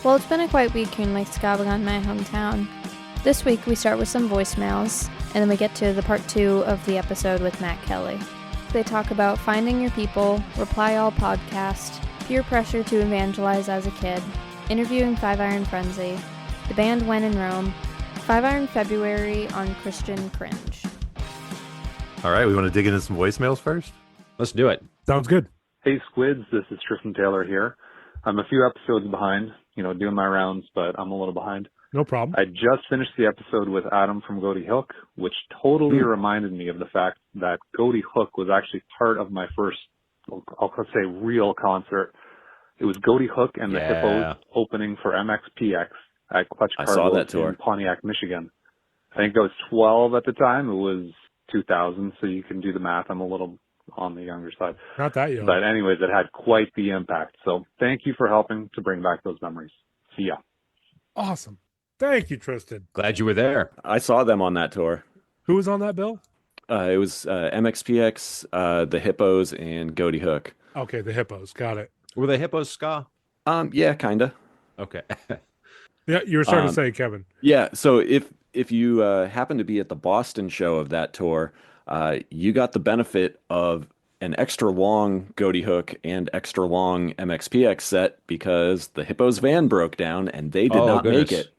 Well, it's been a quiet week here in Lake Scabagon, my hometown. This week we start with some voicemails, and then we get to the part 2 of the episode with Matt Kelly. They talk about finding your people, Reply All podcast, peer pressure to evangelize as a kid, interviewing Five Iron Frenzy, the band When in Rome, 5 Iron February on Christian Cringe. All right, we want to dig into some voicemails first? Let's do it. Sounds good. Hey, Squids, this is Tristan Taylor here. I'm a few episodes behind, doing my rounds, but I'm a little behind. No problem. I just finished the episode with Adam from Goaty Hook, which totally reminded me of the fact that Goaty Hook was actually part of my first, I'll say, real concert. It was Goaty Hook and the Hippos opening for MXPX at Clutch Cargo in Pontiac, Michigan. I think I was 12 at the time. It was 2000, so you can do the math. I'm a little on the younger side. Not that young. But anyways, it had quite the impact. So thank you for helping to bring back those memories. See ya. Awesome. Thank you, Tristan. Glad you were there. I saw them on that tour. Who was on that bill? It was MXPX, the Hippos, and Goaty Hook. Okay, the Hippos. Got it. Were the Hippos ska? Yeah, kinda. Okay. Yeah, you were starting to say, Kevin. Yeah, so if you happen to be at the Boston show of that tour, you got the benefit of an extra long Goaty Hook and extra long MXPX set because the Hippos van broke down and they did not make it.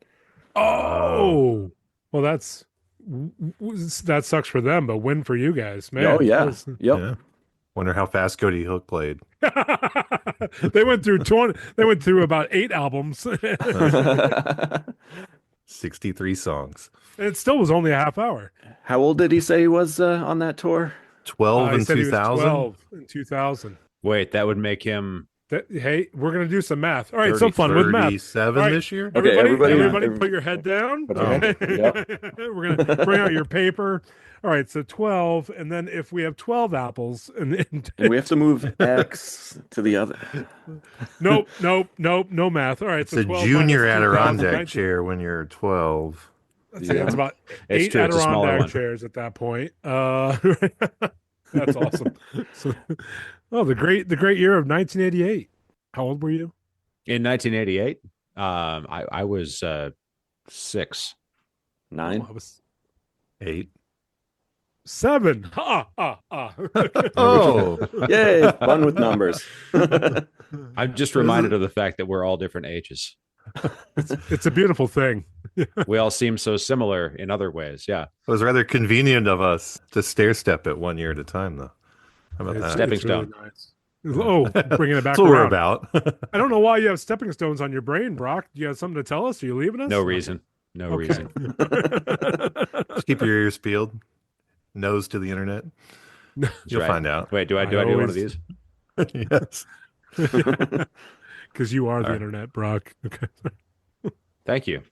Oh, well, that sucks for them, but win for you guys, man. Oh yeah, yep. Yeah. Wonder how fast Goaty Hook played. They went through 20. They went through about 8 albums. 63 songs. And it still was only a half hour. How old did he say he was on that tour? 12 in 2000. 12 in 2000. Wait, that would make him. Hey, we're gonna do some math. All right, 30, some fun with math. 37 right. this year. Okay, everybody, put your head down. Yep. We're gonna bring out your paper. All right, so 12, and then if we have 12 apples, and we have to move X to the other. Nope, no math. All right, It's so a 12 junior minus 2000, Adirondack 19. chair when you're 12. That's about It's 8 true, it's a smaller Adirondack one. chairs at that point. That's awesome. So, the great year of 1988. How old were you? In 1988, I was 6. 9. I was 8. 7. Oh, Yay, fun with numbers. I'm just reminded of the fact that we're all different ages. It's a beautiful thing. We all seem so similar in other ways. Yeah. it was rather convenient of us to stair step it 1 year at a time, though. How about that? Stepping It's really stone. nice. Oh, bringing it back That's what we're around. about. I don't know why you have stepping stones on your brain, Brock. Do you have something to tell us? Are you leaving us? No reason. No Okay. reason. Just keep your ears peeled. Nose to the internet. You'll right. find out. Wait, do I do one of these? Yes. Because you are the All right. internet, Brock. Okay. Thank you.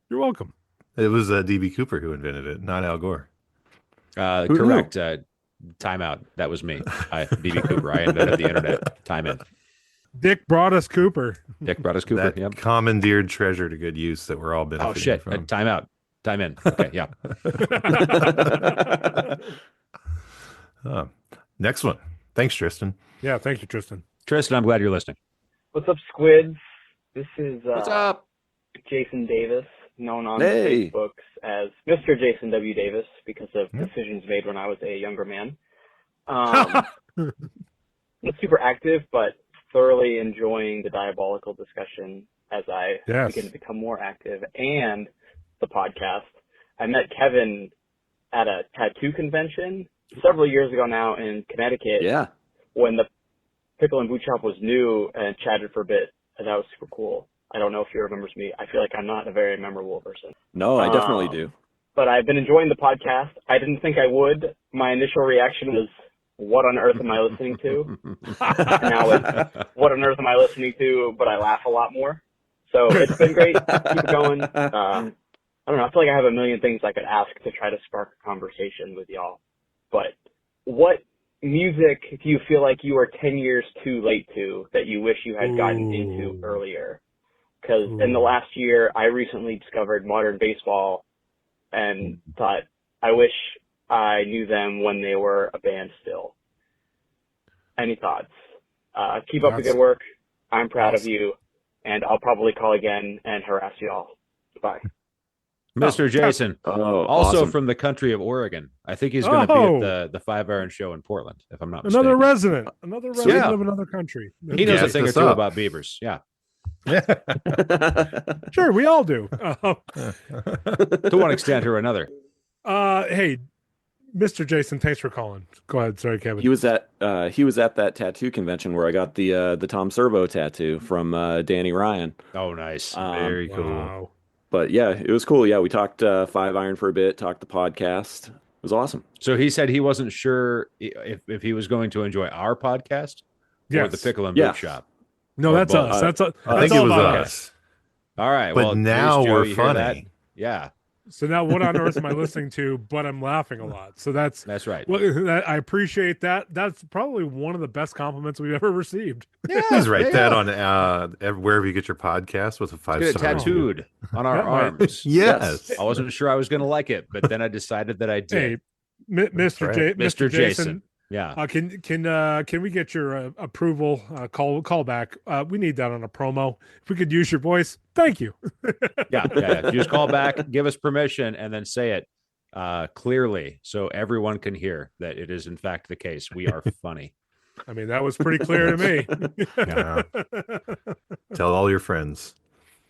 You're welcome. It was D.B. Cooper who invented it, not Al Gore. Correct. Timeout. That was me. B.B. Cooper. I invented the internet. Time in. Dick brought us Cooper. Dick brought us Cooper. That Yep. commandeered treasure to good use that we're all benefiting Oh shit! from. Time out. Time in. Okay. Yeah. Next one. Thanks, Tristan. Yeah, thank you, Tristan. Tristan, I'm glad you're listening. What's up, Squids? This is What's up? Jason Davis, known on Hey. Facebook as Mr. Jason W. Davis because of decisions made when I was a younger man. Not super active, but thoroughly enjoying the diabolical discussion as I begin to become more active, and the podcast. I met Kevin at a tattoo convention several years ago now in Connecticut. Yeah. When the Pickle and Boot Shop was new and chatted for a bit, and that was super cool. I don't know if he remembers me. I feel like I'm not a very memorable person. No, I definitely do. But I've been enjoying the podcast. I didn't think I would. My initial reaction was, what on earth am I listening to? And now it's, what on earth am I listening to? But I laugh a lot more. So it's been great. Keep it going. I don't know. I feel like I have a million things I could ask to try to spark a conversation with y'all. But what music do you feel like you are 10 years too late to that you wish you had gotten into earlier? Because in the last year, I recently discovered modern baseball and thought, I wish I knew them when they were a band still. Any thoughts? Keep up the good work. I'm proud of you. and I'll probably call again and harass you all. Bye. Mr. Jason, Oh, also awesome. from the country of Oregon. I think he's going to be at the 5 Iron Show in Portland, if I'm not mistaken. Another resident Yeah. of another country. He knows a Gas thing or us two up. about beavers. Yeah. Sure, we all do. To one extent or another. Hey, Mr. Jason, thanks for calling. Go ahead. Sorry, Kevin. He was at that tattoo convention where I got the Tom Servo tattoo from Danny Ryan. Oh, nice. Very cool. Wow. But yeah, it was cool. Yeah, we talked 5 Iron for a bit, talked the podcast. It was awesome. So he said he wasn't sure if he was going to enjoy our podcast or the Pickle and Boot Shop. No, Or that's both. us. That's I think it all was about us. All right. But well, now there's Joe, we're you hear that? funny. Yeah, So now, what on earth am I listening to? But I'm laughing a lot. So that's right. Well, I appreciate that. That's probably one of the best compliments we've ever received. Yeah, Please write that on wherever you get your podcast with a 5 Get it star. tattooed on our That might- Yes. arms. I wasn't sure I was going to like it, but then I decided that I did. Hey, Mr. right. Mr. Jason. Yeah. Can we get your approval? Call back. We need that on a promo. If we could use your voice, thank you. Yeah. You just call back, give us permission, and then say it clearly so everyone can hear that it is in fact the case. We are funny. I mean, that was pretty clear to me. Yeah. Tell all your friends.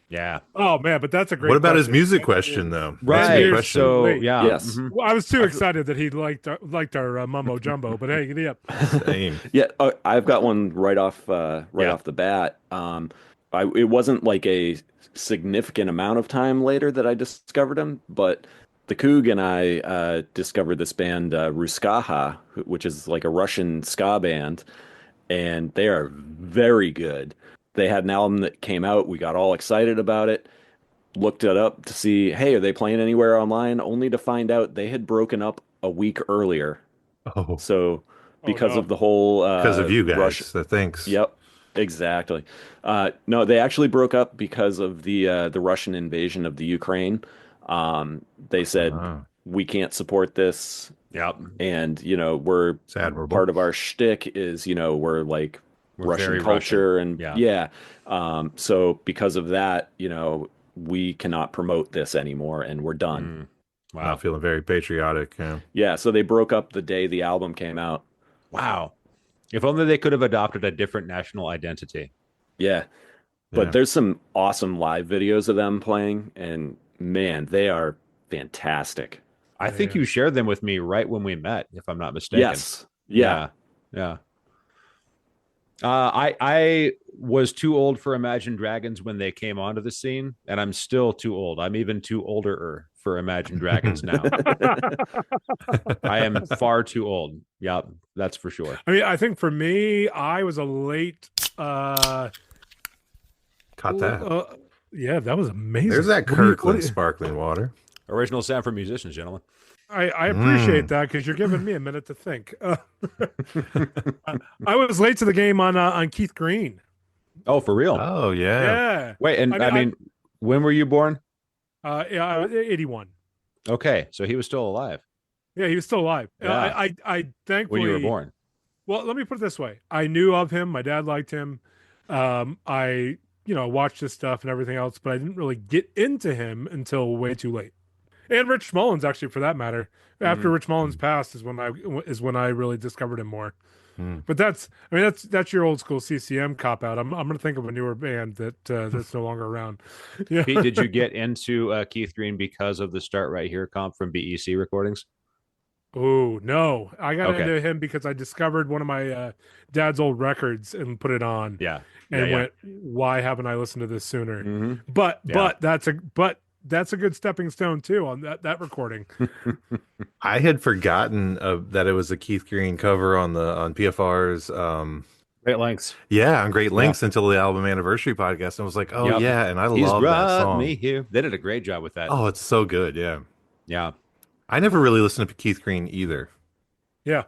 Yeah. Oh man, but that's a great. What about his question. music question though? Right. That's a good question. So Wait. yeah. Yes. Mhm. Well, I was too excited that he liked our mumbo jumbo, but hey, yep. Same. Yeah, I've got one right off the bat. It wasn't like a significant amount of time later that I discovered him, but the Coog and I discovered this band Ruskaha, which is like a Russian ska band, and they are very good. They had an album that came out. We got all excited about it. Looked it up to see, hey, are they playing anywhere online? Only to find out they had broken up a week earlier. Oh, So because no. of the whole because of you guys. Russia. So thanks. Yep, exactly. No, they actually broke up because of the Russian invasion of the Ukraine. They said Wow. we can't support this, Yep. and we're It's admirable. part of our shtick is we're like We're very Russian culture Russian. and Yeah. So because of that, we cannot promote this anymore, and we're done. Wow. Wow, feeling very patriotic. Yeah. Yeah, so they broke up the day the album came out. Wow. If only they could have adopted a different national identity. Yeah. But Yeah. there's some awesome live videos of them playing, and man, they are fantastic. I think Yeah. you shared them with me right when we met, if I'm not mistaken. Yes. Yeah. Yeah. I was too old for Imagine Dragons when they came onto the scene, and I'm still too old. I'm even too older for Imagine Dragons now. I am far too old. Yeah, that's for sure. I mean, I think for me, I was a late. Caught that. Yeah, that was amazing. There's that What do you- Kirkland sparkling water. Original sound for musicians, gentlemen. I appreciate that because you're giving me a minute to think. I was late to the game on Keith Green. Oh, for real? Oh yeah. Yeah. Wait, and I I mean, mean, when were you born? Yeah, 81. Okay, so he was still alive Yeah, he was still alive. Yeah. I thankfully when you were born. Well, let me put it this way: I knew of him. My dad liked him. I watched his stuff and everything else, but I didn't really get into him until way too late. And Rich Mullins, actually, for that matter. After Rich Mullins passed, is when I really discovered him more. But that's your old school CCM cop out. I'm gonna think of a newer band that's no longer around. Yeah. Pete, did you get into Keith Green because of the Start Right Here comp from BEC Recordings? Oh no, I got Okay. into him because I discovered one of my dad's old records and put it on. Yeah. And Yeah. went, why haven't I listened to this sooner? Mhm. But Yeah. that's a good stepping stone too on that recording. I had forgotten that it was a Keith Green cover on PFR's Great lengths. on Great Links until the album anniversary podcast. And I was like, oh Yep. yeah, and I He's love that brought song. me here. They did a great job with that. Oh, it's so good. Yeah. Yeah. I never really listened to Keith Green either. Yeah.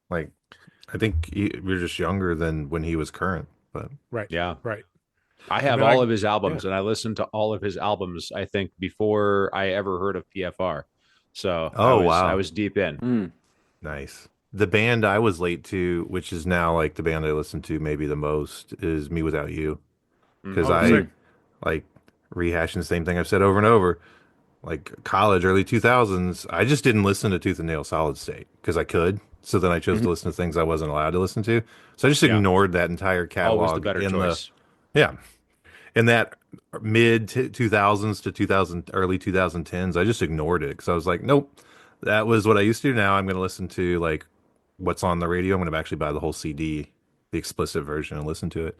Like, I think we were just younger than when he was current. But Right. Yeah. Right. I have I mean, all of his albums, and I listened to all of his albums, I think, before I ever heard of PFR. So I was deep in. nice. The band I was late to, which is now like the band I listen to maybe the most, is Me Without You. because Oh, I sick. like rehashing the same thing I've said over and over. Like college, early 2000s, I just didn't listen to Tooth and Nail Solid State because I could. So then I chose to listen to things I wasn't allowed to listen to. So I just Yeah. ignored that entire Always the catalog better in the choice. yeah, in that mid 2000s to 2000 early 2010s. I just ignored it because I was like, nope, that was what I used to do. Now I'm going to listen to like what's on the radio. I'm going to actually buy the whole CD, the explicit version, and listen to it.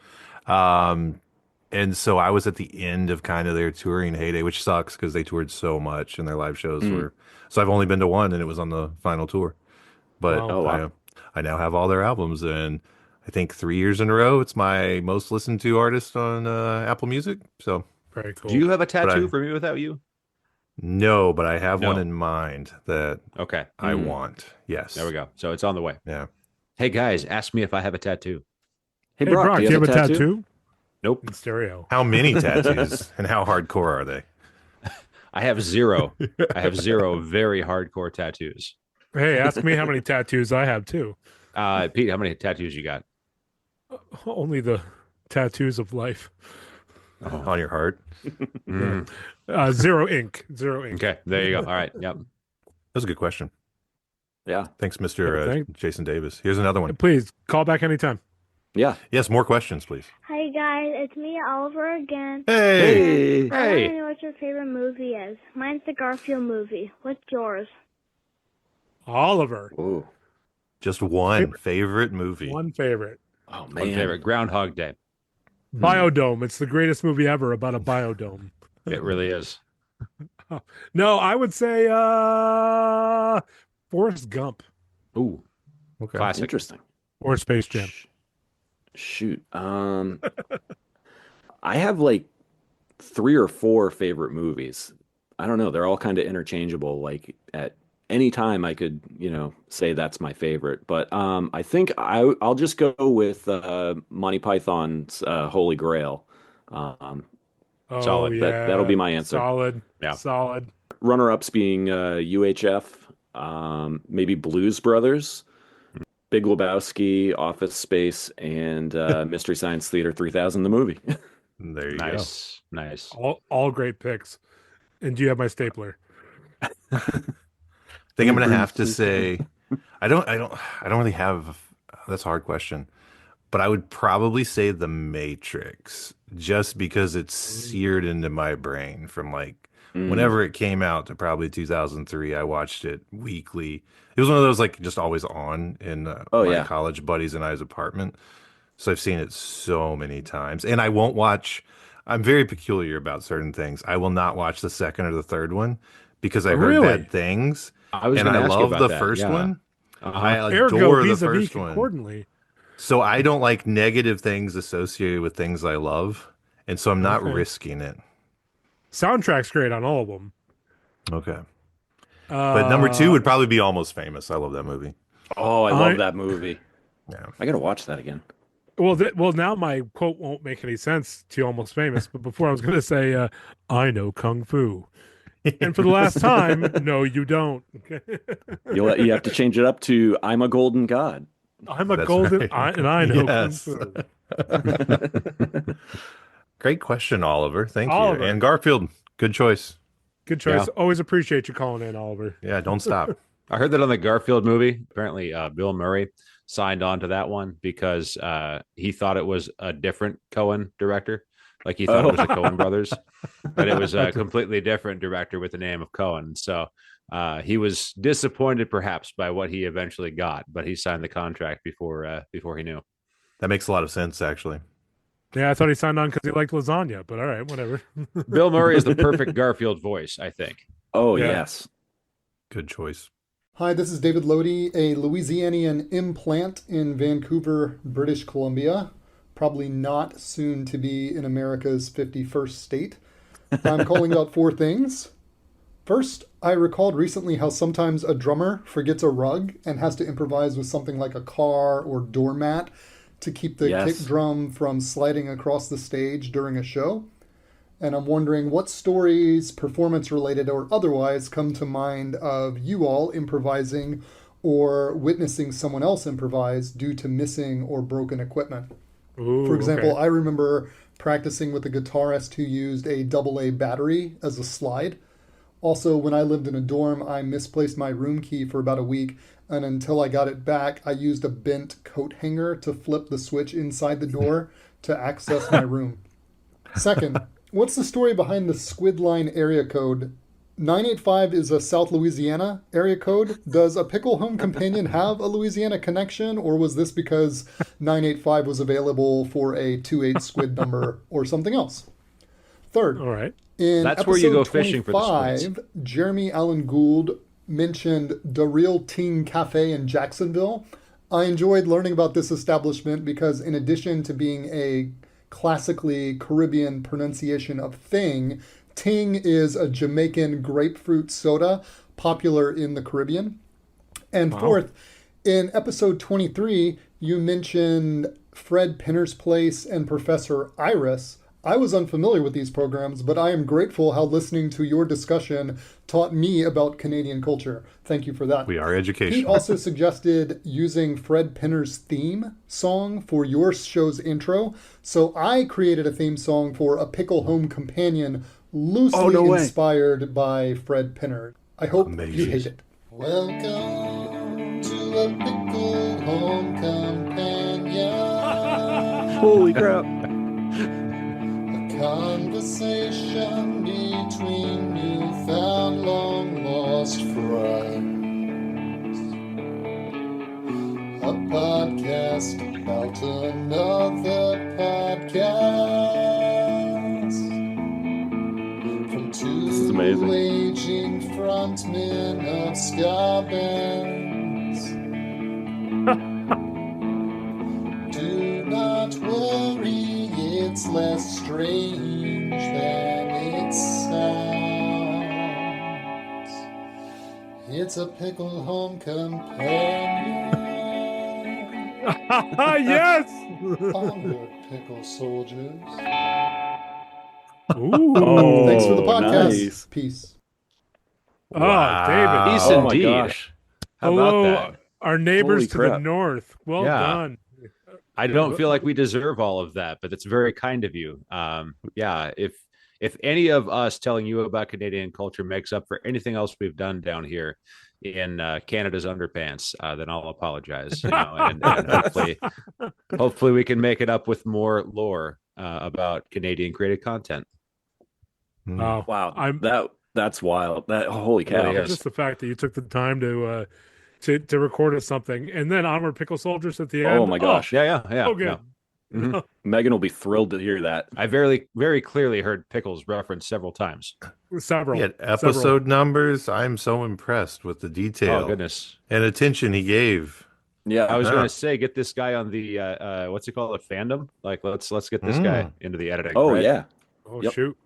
And so I was at the end of kind of their touring heyday, which sucks because they toured so much and their live shows were. So I've only been to one, and it was on the final tour. But Wow. Oh, wow. I now have all their albums, and I think 3 years in a row, it's my most listened to artist on Apple Music. So Very cool. Do you have a but tattoo I for Me Without You? no, but I have one No. in mind that Okay. I want. Yes. There we go. So it's on the way. Yeah. Hey guys, ask me if I have a tattoo. Hey, Hey, Brock, Brock, do you have a tattoo? Nope. in stereo? How many tattoos and how hardcore are they? I have zero. I have zero very hardcore tattoos. Hey, ask me how many tattoos I have too. Pete, how many tattoos you got? Only the tattoos of life. On your heart? Mm. Zero ink. Zero ink. Okay, there you go. All right. Yep. That's a good question. Yeah. Thanks, Mr. Yeah, thank- Jason Davis. Here's another one. Please call back anytime. Yeah. Yes, more questions, please. Hi guys, it's me, Oliver again. Hey. Hey. I want to Hey. know what your favorite movie is. Mine's the Garfield movie. What's yours? Oliver. Whoa. Just one favorite movie. One favorite. Oh, One man. favorite, Groundhog Day. Biodome. It's the greatest movie ever about a biodome. It really is. No, I would say Forrest Gump Ooh, Okay. classic. Interesting. or Space Jam. Shoot. I have like 3 or 4 favorite movies. I don't know. They're all kind of interchangeable. Like at any time I could, say that's my favorite. But I think I'll just go with Monty Python's Holy Grail. Oh, Solid. yeah. That'll be my answer. Solid. Yeah. Solid. Runner-ups being UHF, maybe Blues Brothers, Big Lebowski, Office Space, and Mystery Science Theater 3000, the movie. There you Nice. Nice. All great picks. And do you have my stapler? go. I think I'm gonna have to say I don't really have that's a hard question. But I would probably say The Matrix, just because it's seared into my brain from like whenever it came out to probably 2003. I watched it weekly. It was one of those like just always on in Oh, my yeah. college buddies and I's apartment. So I've seen it so many times, and I won't watch. I'm very peculiar about certain things. I will not watch the second or the third one because I heard Really? bad things, I was and going I to ask you love about the that. first Yeah. one. Uh-huh. I Ergo adore the vis-a-vis first one. accordingly. So I don't like negative things associated with things I love, and so I'm not Okay. risking it. Soundtrack's great on all of them. Okay. But number 2 Uh, would probably be Almost Famous. I love that movie. Oh, I I- love that movie. Yeah. I got to watch that again. Well, now my quote won't make any sense to Almost Famous, but before I was going to say, I know Kung Fu. And for the last time, no, you don't. You have to change it up to I'm a golden god. I'm a That's golden, right. and I know Yes. Kung Fu. Great question, Oliver. Thank Oliver. you. And Garfield, good choice. Good choice. Yeah. Always appreciate you calling in, Oliver. Yeah, don't stop. I heard that on the Garfield movie. Apparently, Bill Murray signed on to that one because he thought it was a different Coen director. Like he thought it was the Coen brothers, but it was a completely different director with the name of Coen. So he was disappointed, perhaps, by what he eventually got, but he signed the contract before he knew. That makes a lot of sense, actually. Yeah, I thought he signed on because he liked lasagna, but all right, whatever. Bill Murray is the perfect Garfield voice, I think. Oh, Yeah. yes. Good choice. Hi, this is David Lodi, a Louisianian implant in Vancouver, British Columbia. Probably not soon to be in America's 51st state. I'm calling about 4 things. First, I recalled recently how sometimes a drummer forgets a rug and has to improvise with something like a car or doormat to keep the Yes. kick drum from sliding across the stage during a show. And I'm wondering what stories, performance related or otherwise, come to mind of you all improvising or witnessing someone else improvise due to missing or broken equipment. Ooh, For example, okay. I remember practicing with a guitarist who used a AA battery as a slide. Also, when I lived in a dorm, I misplaced my room key for about a week, and until I got it back, I used a bent coat hanger to flip the switch inside the door to access my room. Second, what's the story behind the Squid Line area code? 985 is a South Louisiana area code. Does A Pickle Home Companion have a Louisiana connection, or was this because 985 was available for a 28 squid number or something else? Third, All right. in That's where you episode go fishing for the squids. 25, Jeremy Allen Gould mentioned the Real Teen Cafe in Jacksonville. I enjoyed learning about this establishment because, in addition to being a classically Caribbean pronunciation of thing, ting is a Jamaican grapefruit soda popular in the Caribbean. And fourth, in episode 23, you mentioned Fred Penner's Place and Professor Iris. I was unfamiliar with these programs, but I am grateful how listening to your discussion taught me about Canadian culture. Thank you for that. We are Pete educational. also suggested using Fred Penner's theme song for your show's intro. So I created a theme song for A Pickle Home Companion, loosely no way. inspired by Fred Penner. I hope you Amazing. hate it. Welcome to A Pickle Home Companion. Holy crap. Conversation between newfound long lost friends. A podcast about another podcast. From two This is amazing. aging frontmen of ska bands. Do not worry, it's less strange than it sounds. It's a pickle home companion. Yes. Onward, pickle soldiers. Ooh. Oh, Thanks for the podcast. nice. Peace. Oh, Wow. David. Peace Oh my indeed. gosh. How Hello, about that? our neighbors Holy to the crap. north. Well Yeah. done. I don't feel like we deserve all of that, but it's very kind of you. Yeah, if any of us telling you about Canadian culture makes up for anything else we've done down here in Canada's underpants, then I'll apologize. And hopefully we can make it up with more lore about Canadian created content. Oh, Wow. I'm That's wild. Holy cow. Really is. just the fact that you took the time to record us something, and then onward pickle soldiers at the end. Oh my gosh. Yeah. Oh, good. Mhm. Megan will be thrilled to hear that. I very clearly heard pickles referenced several times. Several. He had episode numbers. I'm so impressed with the detail Oh goodness. and attention he gave. Yeah. I was Yeah. going to say, get this guy on the what's it called, a fandom? Like, let's get this guy into the editing. Oh right? yeah. Oh Yep. shoot.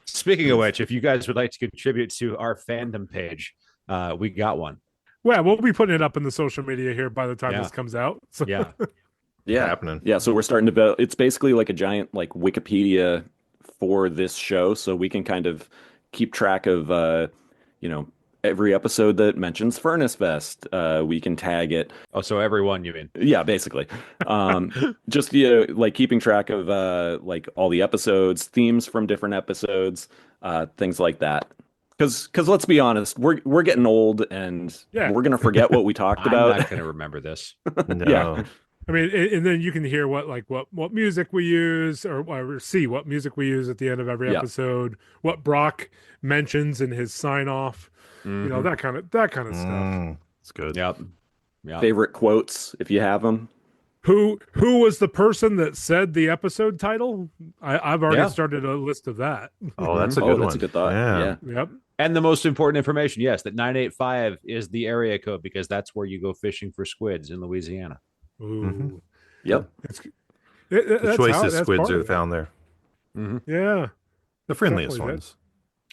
Speaking of which, if you guys would like to contribute to our fandom page, we got one. Well, we'll be putting it up in the social media here by the time Yeah. this comes out. So Yeah. Yeah. Happening. Yeah. So we're starting to build. It's basically like a giant like Wikipedia for this show, so we can kind of keep track of every episode that mentions Furnace Fest. We can tag it. Oh, so everyone, you mean? Yeah, basically. Just like keeping track of like all the episodes, themes from different episodes, things like that. Because let's be honest, we're getting old, and Yeah. we're gonna forget what we talked I'm about. not going to remember this. No. Yeah. I mean, and then you can hear what music we use, or see what music we use at the end of every Yeah. episode. What Brock mentions in his sign off. You know, that kind of stuff. It's good. Yep. Yeah. Favorite quotes, if you have them. Who was the person that said the episode title? I've already Yeah. started a list of that. Oh, that's a Oh, good that's one. a good thought. Yeah. Yep. And the most important information, yes, that 985 is the area code because that's where you go fishing for squids in Louisiana. Ooh. Yep. The choicest squids are found there. Yeah, The friendliest Definitely ones.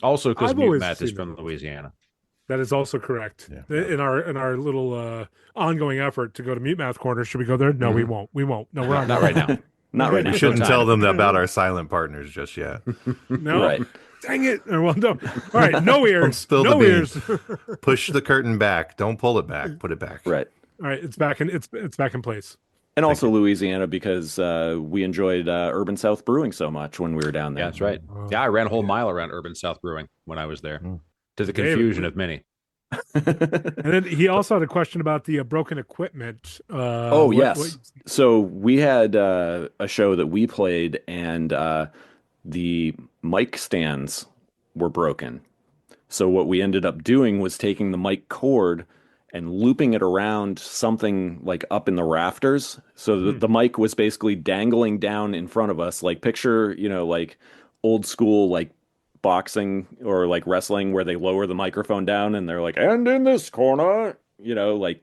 Also, because I've Mute always Math is seen from those. Louisiana. that is also correct. Yeah. In our little ongoing effort to go to Mute Math Corner, should we go there? No, we won't. We won't. No, we're Not right now. Not right We now. shouldn't time. tell them about our silent partners just yet. No. Right. Dang it. Well, no. All right. No ears. spill the No beans. ears. Push the curtain back. Don't pull it back. Put it back. Right. All right. It's back in. It's back in place. And Thank also you. Louisiana because we enjoyed Urban South Brewing so much when we were down Yeah, there. that's right. Oh, Yeah, I ran a whole yeah. mile around Urban South Brewing when I was there, Mm. to the David, confusion of many. And then he also had a question about the broken equipment. Oh, What? yes. So we had a show that we played, and the mic stands were broken. So what we ended up doing was taking the mic cord and looping it around something like up in the rafters. So the mic was basically dangling down in front of us, like picture, like old school like boxing or like wrestling where they lower the microphone down and they're like, and in this corner, like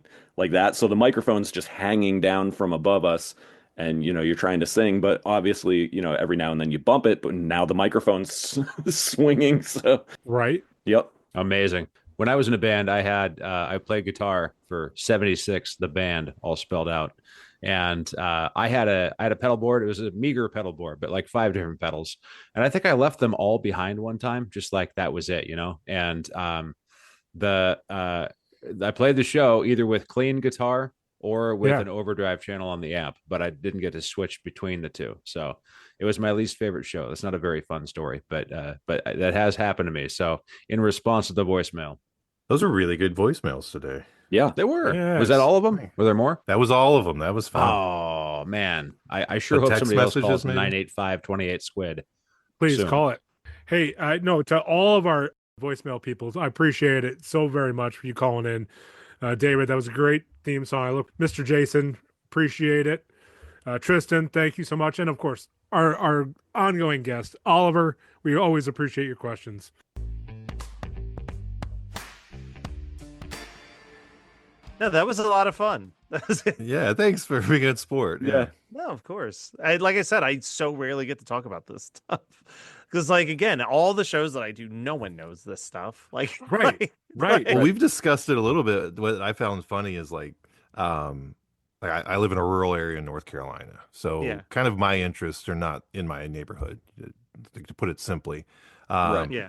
that. So the microphone's just hanging down from above us. And you're trying to sing, but obviously, every now and then you bump it, but now the microphone's swinging. So, Right. yep. Amazing. When I was in a band, I played guitar for 76, the band, all spelled out. And I had a pedal board. It was a meager pedal board, but like 5 different pedals. And I think I left them all behind one time, just like that was it, And the I played the show either with clean guitar or with Yeah. an overdrive channel on the amp, but I didn't get to switch between the two. So it was my least favorite show. That's not a very fun story, but that has happened to me. So in response to the voicemail, Those are really good voicemails today. Yeah. they were. Yes. Was that all of them? Were there more? That was all of them. That was fun. Oh man, I sure The hope text somebody else messages, calls maybe? 985-28 squid. Please soon. call it. Hey, no, to all of our voicemail people, I appreciate it so very much for you calling in. David, that was a great theme song. I look, Mr. Jason, appreciate it. Tristan, thank you so much. And of course, our ongoing guest, Oliver, we always appreciate your questions. No, that was a lot of fun. Yeah, thanks for being a sport. Yeah. No, of course. Like I said, I so rarely get to talk about this stuff because, like, again, all the shows that I do, no one knows this stuff. Like, Right. Right. Well, we've discussed it a little bit. What I found funny is like I live in a rural area in North Carolina, so Yeah. kind of my interests are not in my neighborhood, to put it simply. Right. Yeah.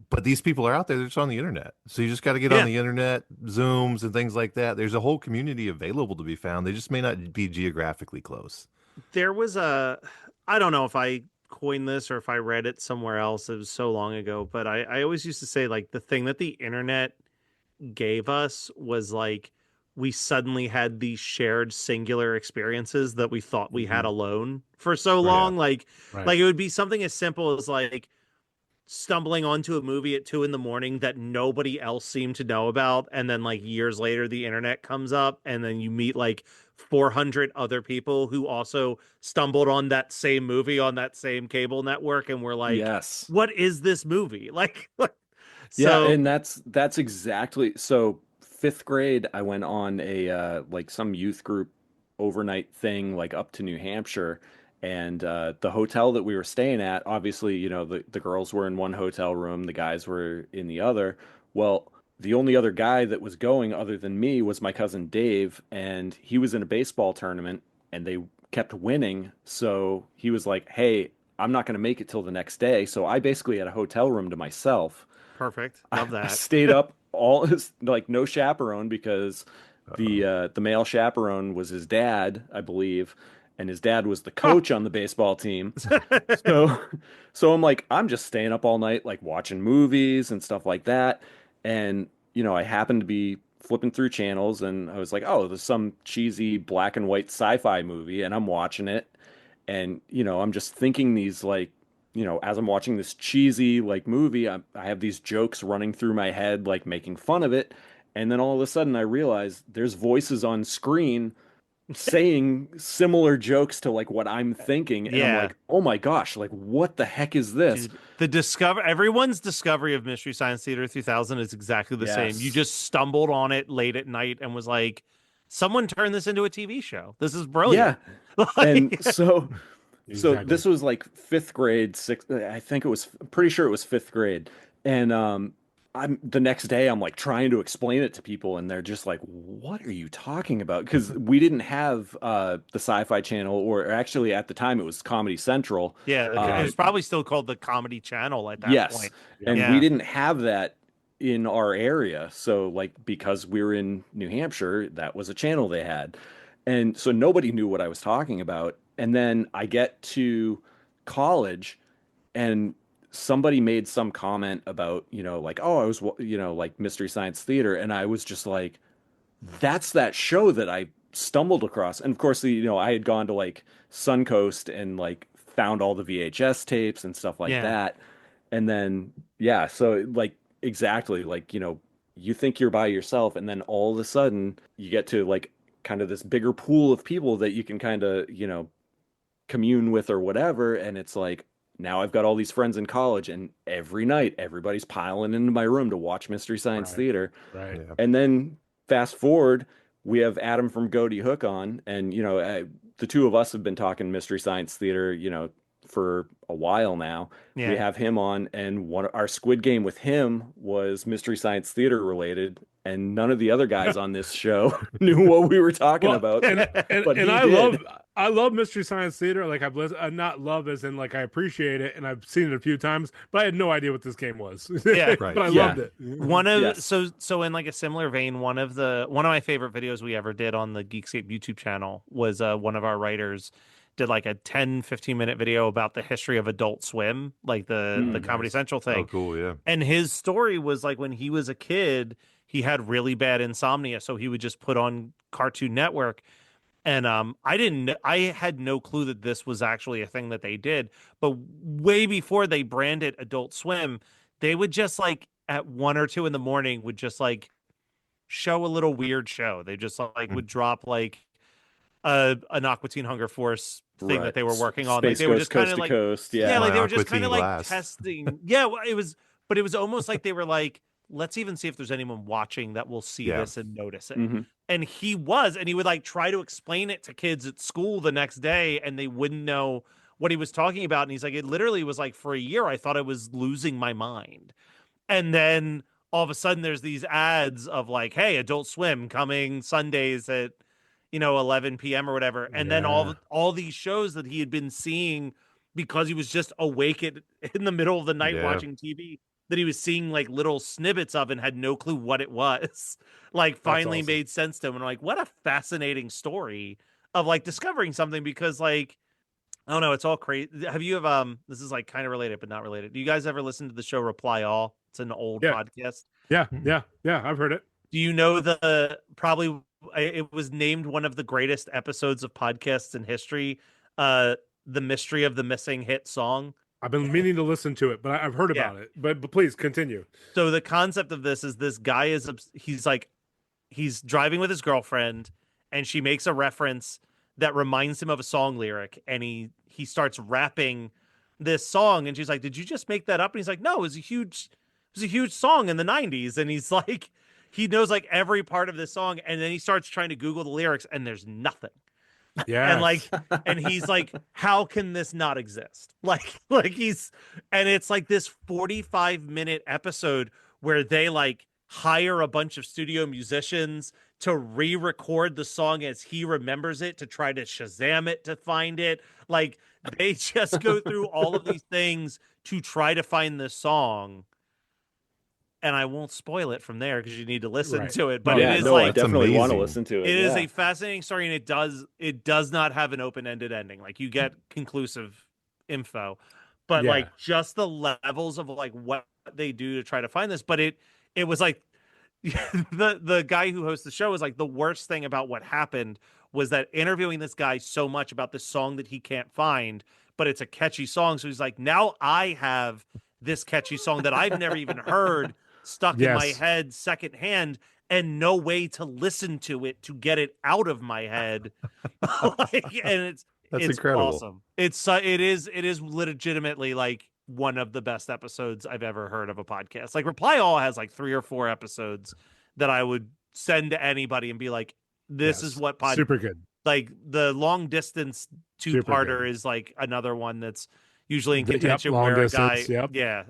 But these people are out there; they're just on the internet. So you just got to get on the internet, Zooms and things like that. There's a whole community available to be found. They just may not be geographically close. There was I don't know if I coined this or if I read it somewhere else. It was so long ago, but I always used to say, like, the thing that the internet gave us was, like, we suddenly had these shared singular experiences that we thought we had alone for so long. Like it would be something as simple as, like, stumbling onto a movie at 2 a.m. that nobody else seemed to know about, and then, like, years later the internet comes up and then you meet like 400 other people who also stumbled on that same movie on that same cable network, and we're like, Yes. what is this movie? Like Yeah, so and that's exactly so. 5th grade, I went on a like some youth group overnight thing, like up to New Hampshire, and the hotel that we were staying at, obviously, the girls were in one hotel room, the guys were in the other. Well, the only other guy that was going other than me was my cousin Dave, and he was in a baseball tournament, and they kept winning. So he was like, "Hey, I'm not going to make it till the next day." So I basically had a hotel room to myself. perfect. Love I that. stayed up all like no chaperone because the male chaperone was his dad, I believe, and his dad was the coach on the baseball team. So I'm like, I'm just staying up all night, like watching movies and stuff like that. And I happened to be flipping through channels, and I was like, oh, there's some cheesy black and white sci-fi movie, and I'm watching it, and I'm just thinking these like, as I'm watching this cheesy like movie, I have these jokes running through my head, like making fun of it. And then all of a sudden I realize there's voices on screen saying similar jokes to like what I'm thinking. And I'm Yeah. like, oh my gosh, like what the heck is this? Dude, everyone's discovery of Mystery Science Theater 3000 is exactly the same. You Yes. just stumbled on it late at night and was like, someone turned this into a TV show. This is brilliant. Yeah. And Like- so Exactly. this was like 5th grade, I think I'm pretty sure it was 5th grade. And I'm the next day I'm like trying to explain it to people, and they're just like, what are you talking about? Because we didn't have the Sci-Fi Channel, or actually at the time it was Comedy Central. Yeah, it was probably still called the Comedy Channel at that Yes. point. And Yeah. we didn't have that in our area. So like because we were in New Hampshire, that was a channel they had. And so nobody knew what I was talking about. And then I get to college and somebody made some comment about, like, oh, I was, like Mystery Science Theater. And I was just like, that's that show that I stumbled across. And of course, I had gone to like Suncoast and like found all the VHS tapes and stuff like Yeah. that. And then, yeah, so like exactly like, you think you're by yourself and then all of a sudden you get to like kind of this bigger pool of people that you can kind of, commune with or whatever. And it's like, now I've got all these friends in college and every night everybody's piling into my room to watch Mystery Science Theater. Right. Yeah. And then fast forward, we have Adam from Goaty Hook on, and the two of us have been talking Mystery Science Theater, for a while now. Yeah. We have him on, and our Squid Game with him was Mystery Science Theater related, and none of the other guys on this show knew what we were talking about. And but he I did. I love Mystery Science Theater. Like I'm not love as in like I appreciate it and I've seen it a few times, but I had no idea what this game was. Yeah, right. But I Yeah. loved it. One of Yes. so in like a similar vein, one of my favorite videos we ever did on the Geekscape YouTube channel was one of our writers did like a 10-15 minute video about the history of Adult Swim, like the Comedy Central thing. Oh, cool. Yeah. And his story was like when he was a kid, he had really bad insomnia, so he would just put on Cartoon Network. And I had no clue that this was actually a thing that they did. But way before they branded Adult Swim, they would just like at 1 or 2 in the morning would just like show a little weird show. They just like would drop like an Aqua Teen Hunger Force thing Right. that they were working on. Space like they were Ghost just kind Coast of to like Coast. Yeah. like they My were just Aqua kind of Teen like Blast. testing. Yeah, well, it was almost like they were like, let's even see if there's anyone watching that will see Yeah. this and notice it. Mhm. And he would like try to explain it to kids at school the next day and they wouldn't know what he was talking about. And he's like, it literally was like for a year, I thought I was losing my mind. And then all of a sudden there's these ads of like, hey, Adult Swim coming Sundays at 11 p.m. or whatever. And then Yeah. all these shows that he had been seeing because he was just awake in the middle of the night Yeah. watching TV, that he was seeing like little snippets of and had no clue what it was, like finally awesome. made sense to him. And like, what a fascinating story of like discovering something, because like, I don't know, it's all crazy. Have you this is like kind of related, but not related. Do you guys ever listen to the show Reply All? It's an old Yeah. podcast. Yeah. I've heard it. Do you know it was named one of the greatest episodes of podcasts in history, The Mystery of the Missing Hit Song? I've been meaning to listen to it, but I've heard about it. But please continue. So the concept of this is this guy he's driving with his girlfriend and she makes a reference that reminds him of a song lyric, and he starts rapping this song and she's like, did you just make that up? And he's like, no, it was a huge song in the 90s. And he's like, he knows like every part of this song, and then he starts trying to Google the lyrics and there's nothing. Yeah. And like, and he's like, how can this not exist? Like and it's like this 45-minute episode where they like hire a bunch of studio musicians to re-record the song as he remembers it, to try to Shazam it to find it. Like they just go through all of these things to try to find this song. And I won't spoil it from there because you need to listen to it. But yeah, it is no, I like, definitely want to amazing. listen to it. it is yeah. a fascinating story, and it does not have an open-ended ending. Like you get conclusive info, but Yeah. like just the levels of like what they do to try to find this. But it was like the guy who hosts the show was like, the worst thing about what happened was that interviewing this guy so much about this song that he can't find, but it's a catchy song. So he's like, now I have this catchy song that I've never even heard stuck in my Yes. head secondhand, and no way to listen to it to get it out of my head. And That's it's incredible. awesome. It is legitimately like one of the best episodes I've ever heard of a podcast. Like Reply All has like 3 or 4 episodes that I would send to anybody and be like, this is what super good. like the Long Distance Super two-parter good. is like another one that's usually in Yep, contention Long where Distance, a guy, yep. yeah,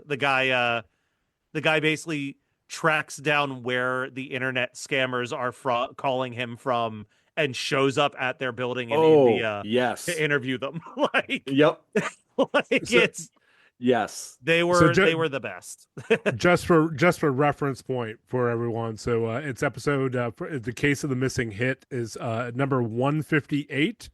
the guy basically tracks down where the internet scammers are calling him from and shows up at their building in India yes. to interview them. Like, Yep. like So- it's Yes. They were they were the best. just for reference point for everyone. So it's episode the case of the missing hit is number 158.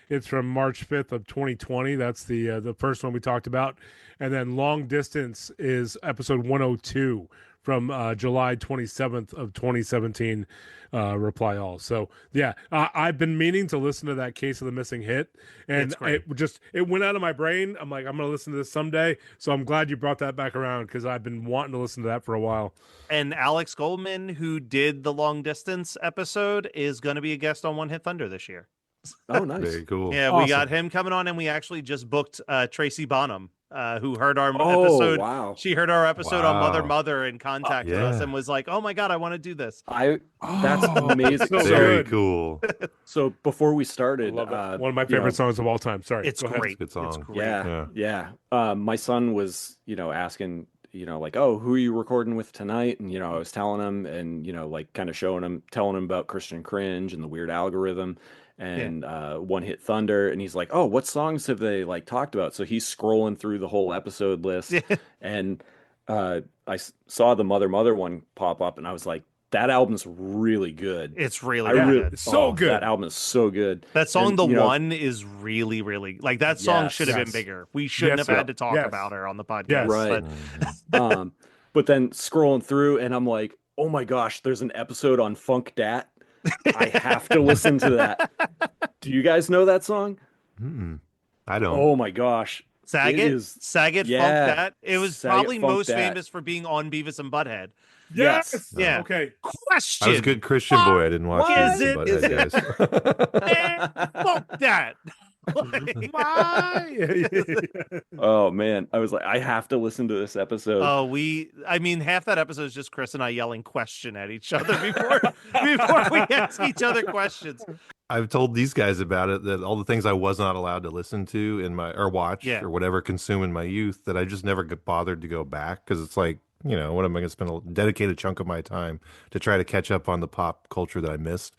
It's from March 5th of 2020. That's the first one we talked about. And then Long Distance is episode 102 from July 27th of 2017. Reply all. So yeah, I've been meaning to listen to that case of the missing hit, and it went out of my brain. I'm like, I'm gonna listen to this someday. So I'm glad you brought that back around because I've been wanting to listen to that for a while. And Alex Goldman, who did the Long Distance episode, is going to be a guest on One Hit Thunder this year. Oh, nice. Very cool. Yeah, Awesome. we got him coming on, and we actually just booked Tracy Bonham, who heard our episode. Wow. She heard our episode on Wow. Mother and contacted us and was like, "Oh my god, I want to do this." That's amazing. so Very good. cool. So before we started, Love it. One of my favorite songs of all time. Sorry, It's go ahead. great. Good song. It's great. Yeah. My son was, asking, like, oh, who are you recording with tonight? And, I was telling him and, like kind of showing him, telling him about Christian Cringe and the weird algorithm and One Hit Thunder. And he's like, oh, what songs have they like talked about? So he's scrolling through the whole episode list and saw the Mother one pop up and I was like, that album's really good. It's really good. It's so good. That album is so good. That song, And, The One, is really, really like that song should have been bigger. We shouldn't have had to talk about her on the podcast. Yes. Right. But But then scrolling through and I'm like, oh my gosh, there's an episode on Funk Dat. I have to listen to that. Do you guys know that song? I don't. Oh my gosh. Saget Funk Dat. It was Saget probably Funk most Dat. famous for being on Beavis and Butthead. Yes. Yeah. Okay. Question. I was a good Christian boy. I didn't watch Is it. it? But Is guys. Fuck that. Oh man. I was like, I have to listen to this episode. I mean, half that episode is just Chris and I yelling question at each other before we ask each other questions. I've told these guys about it, that all the things I was not allowed to listen to in my or watch or whatever consume in my youth, that I just never bothered to go back because it's like, what am I going to spend a dedicated chunk of my time to try to catch up on the pop culture that I missed?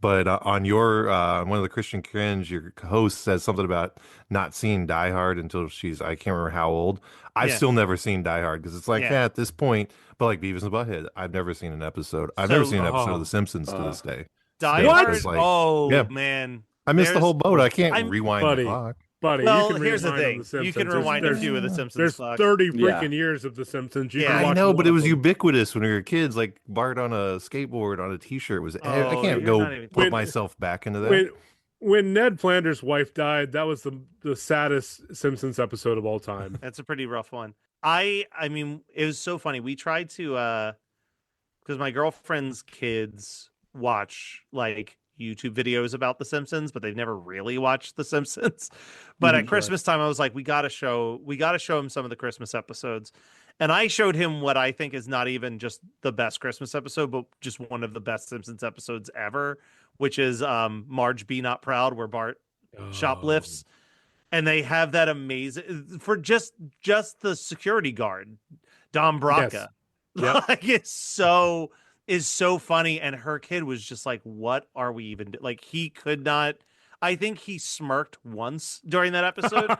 But on your one of the Christian Cringe, your host says something about not seeing Die Hard until I can't remember how old. I've still never seen Die Hard because it's like, at this point, but like Beavis and Butthead, I've never seen an episode. I've never seen an episode of The Simpsons to this day. Die Hard? Man. I missed the whole boat. I can't rewind the clock. Buddy, well, you can here's the rewind thing. on You can rewind a few of the Simpsons. There's clock. 30 freaking years of the Simpsons. You can I watch know, but it was one of them. ubiquitous when we were kids. Like Bart on a skateboard on a T-shirt was. I can't go put myself back into that. When Ned Flanders' wife died, that was the saddest Simpsons episode of all time. That's a pretty rough one. I mean, it was so funny. We tried to because my girlfriend's kids watch like YouTube videos about The Simpsons, but they've never really watched The Simpsons. But at Christmas time, I was like, we got to show him some of the Christmas episodes. And I showed him what I think is not even just the best Christmas episode, but just one of the best Simpsons episodes ever, which is Marge Be Not Proud, where Bart shoplifts. And they have that amazing for just the security guard, Don Braca. Yes. Yep. Like is so funny, and her kid was just like, what are we even like? He could not. I think he smirked once during that episode.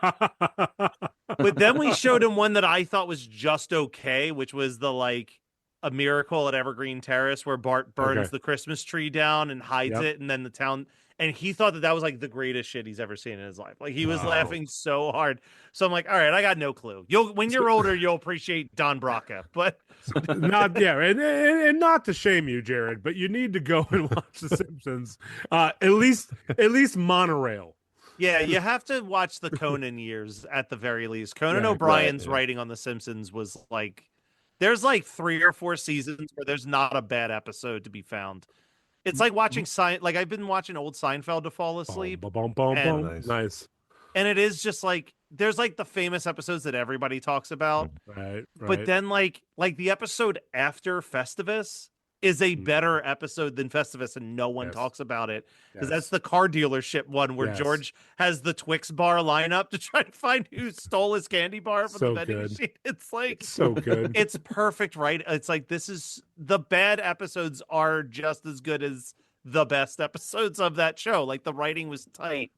But then we showed him one that I thought was just okay, which was the like A Miracle at Evergreen Terrace, where Bart burns the Christmas tree down and hides it, and then the town. And he thought that was like the greatest shit he's ever seen in his life. Like he was laughing so hard. So I'm like, all right, I got no clue. When you're older, you'll appreciate Don Braca, but not and not to shame you, Jared, but you need to go and watch The Simpsons. At least monorail. Yeah, you have to watch the Conan years at the very least. Conan O'Brien's writing on The Simpsons was like, there's like 3 or 4 seasons where there's not a bad episode to be found. It's like watching like I've been watching old Seinfeld to fall asleep. Nice. And it is just like there's like the famous episodes that everybody talks about. Right. But then like the episode after Festivus is a better episode than Festivus, and no one talks about it because that's the car dealership one where George has the Twix bar lineup to try to find who stole his candy bar from the vending machine. It's like so good. It's perfect, right? It's like this is the bad episodes are just as good as the best episodes of that show. Like the writing was tight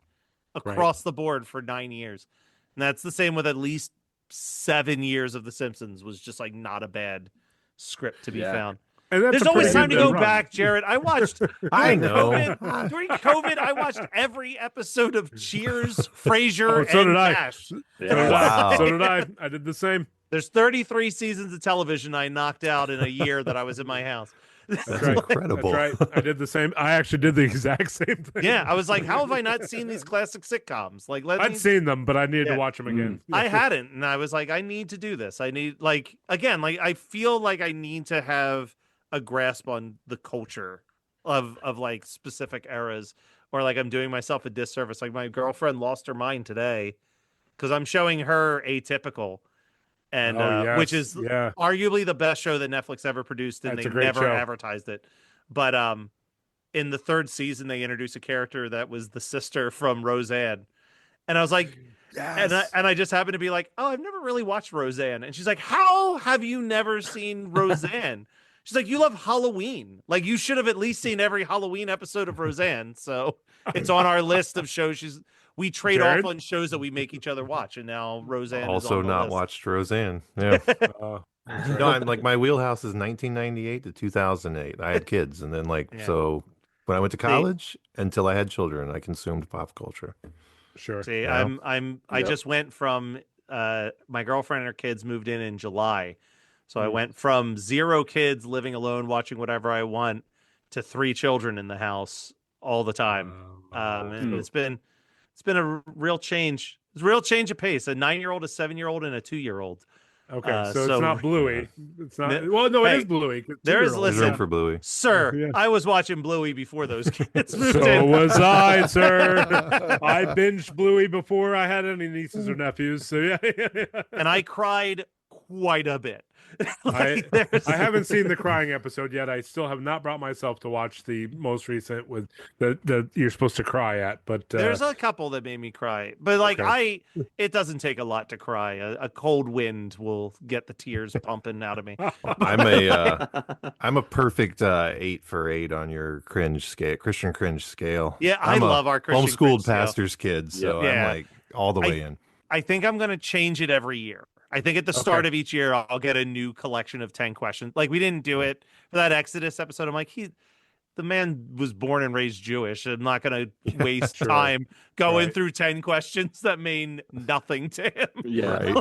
across the board for 9 years. And that's the same with at least 7 years of The Simpsons was just like not a bad script to be found. And that's There's a always pretty time to good go run. back, Jared. I watched I during know. COVID, during COVID, I watched every episode of Cheers, Frasier, Oh, so and did I. MASH. So did I. Wow. So did I. I did the same. There's 33 seasons of television I knocked out in a year that I was in my house. That's right. incredible. That's right. I did the same. I actually did the exact same thing. Yeah, I was like, how have I not seen these classic sitcoms? Like, I'd seen them, but I needed to watch them again. I hadn't, and I was like, I need to do this. I need, like, again, like I feel like I need to have a grasp on the culture of like specific eras, or like I'm doing myself a disservice. Like my girlfriend lost her mind today because I'm showing her Atypical, and which is arguably the best show that Netflix ever produced, and That's a they great never show. advertised it. But in the third season, they introduced a character that was the sister from Roseanne, and I was like, and I just happened to be like, oh, I've never really watched Roseanne, and she's like, how have you never seen Roseanne? She's like, you love Halloween. Like, you should have at least seen every Halloween episode of Roseanne. So it's on our list of shows. We trade Jared? off on shows that we make each other watch, and now Roseanne Also is on the not list. watched Roseanne. Yeah. No, I'm like, my wheelhouse is 1998 to 2008. I had kids, and then so when I went to college until I had children, I consumed pop culture. Sure. See, Yeah. I just went from my girlfriend and her kids moved in July. So I went from 0 kids living alone, watching whatever I want, to 3 children in the house all the time. And it's been a real change. It's a real change of pace. A 9-year-old, a 7-year-old, and a 2-year-old. Okay, so it's not Bluey. It's not. Well, no, it is Bluey. There's There's room for Bluey. Sir, Yeah. I was watching Bluey before those kids moved So in. was I, sir. I binged Bluey before I had any nieces or nephews. So yeah. And I cried quite a bit. I haven't seen the crying episode yet. I still have not brought myself to watch the most recent with the you're supposed to cry at. But there's a couple that made me cry. But it doesn't take a lot to cry. A cold wind will get the tears pumping out of me. I'm a perfect 8 for 8 on your cringe scale, Christian cringe scale. Yeah, I'm love our Christian homeschooled cringe scale. pastor's kid, so I'm like all the way in. I think I'm going to change it every year. I think at the start of each year, I'll get a new collection of 10 questions. Like, we didn't do it for that Exodus episode. I'm like, the man was born and raised Jewish. I'm not going to waste time going through 10 questions that mean nothing to him. Yeah.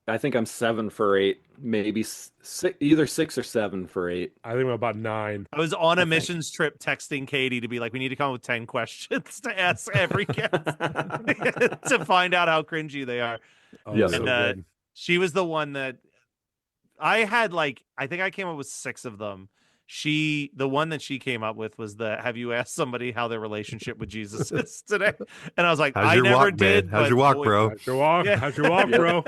I think I'm 7 for 8, maybe either 6 or 7 for 8. I think I'm about 9. I was on a missions trip texting Katie to be like, we need to come up with 10 questions to ask every guest to find out how cringy they are. Oh, Yes. And she was the one that I had, I think I came up with 6 of them. The one that she came up with was have you asked somebody how their relationship with Jesus is today? And I was like, I never did. How's your walk, bro? How's your walk? Yeah. How's your walk, bro?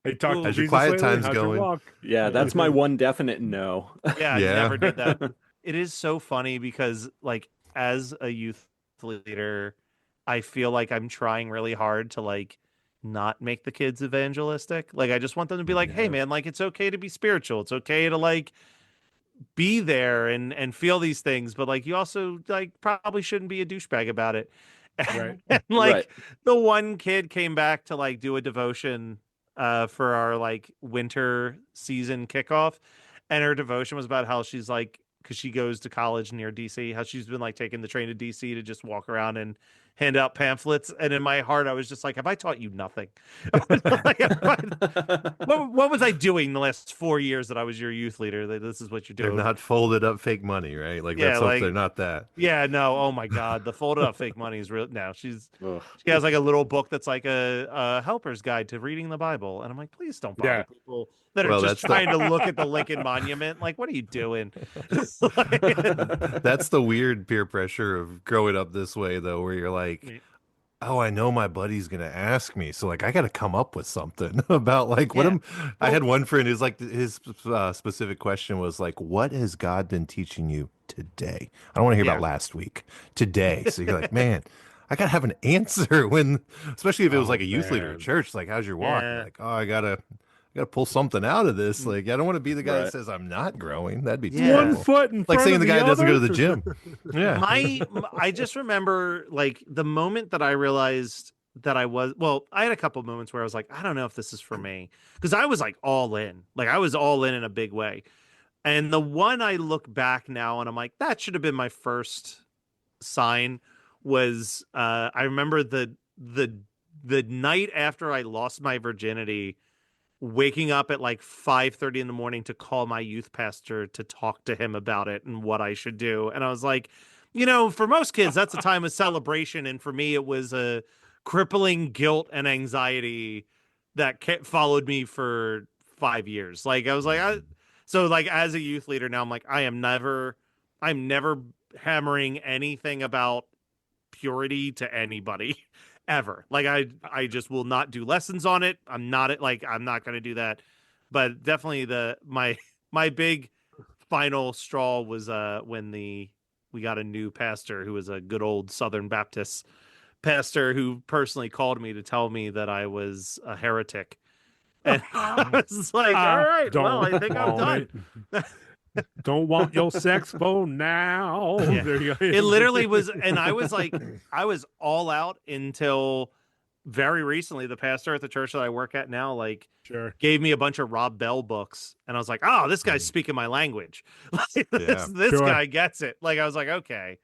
Hey, talk to How's your Jesus quiet lately? times How's your going? walk? Yeah, that's my one definite no. Yeah, I never did that. It is so funny because, as a youth leader, I feel like I'm trying really hard to, not make the kids evangelistic. I just want them to be like, hey, man, it's okay to be spiritual. It's okay to, be there and feel these things. But, you also, probably shouldn't be a douchebag about it. Right. And, the one kid came back to, do a devotion for our, winter season kickoff. And her devotion was about how she's because she goes to college near DC, how she's been taking the train to DC to just walk around and hand out pamphlets. And in my heart, I was just like, have I taught you nothing? What was I doing the last 4 years that I was your youth leader? This is what you're doing. They're not folded up fake money, right? They're not that. Yeah, no. Oh my God. The folded up fake money is real. No, she has a little book that's a helper's guide to reading the Bible. And I'm like, please don't bother people that are just trying to look at the Lincoln Monument. What are you doing? That's the weird peer pressure of growing up this way, though, where you're like, oh, I know my buddy's gonna ask me, so I got to come up with something about what am. I had one friend who's his specific question was what has God been teaching you today? I don't want to hear about last week. Today, so you're like, man, I gotta have an answer especially if it was a youth leader at church. How's your walk? Oh, I gotta pull something out of this. I don't want to be the guy that says I'm not growing. That'd be terrible. 1 foot in front saying of the guy other? doesn't go to the gym. Yeah. I just remember the moment that I realized that I was, well, I had a couple moments where I was like, I don't know if this is for me, because I was like all in, like I was all in a big way. And the one I look back now and I'm like, that should have been my first sign was I remember the night after I lost my virginity, waking up at like 5:30 in the morning to call my youth pastor to talk to him about it and what I should do. And I was like, for most kids, that's a time of celebration. And for me, it was a crippling guilt and anxiety that followed me for 5 years. Like, I was like, so like as a youth leader now, I'm like, I'm never hammering anything about purity to anybody ever. Like I just will not do lessons on it. I'm not going to do that. But definitely my big final straw was when we got a new pastor who was a good old Southern Baptist pastor who personally called me to tell me that I was a heretic. And I was like, all right, well, I think I'm done. Don't want your sex phone now. Yeah. There you go. It literally was, and I was like, I was all out until very recently. The pastor at the church that I work at now, like, gave me a bunch of Rob Bell books, and I was like, oh, this guy's speaking my language. Like, this guy gets it. Like, I was like, okay.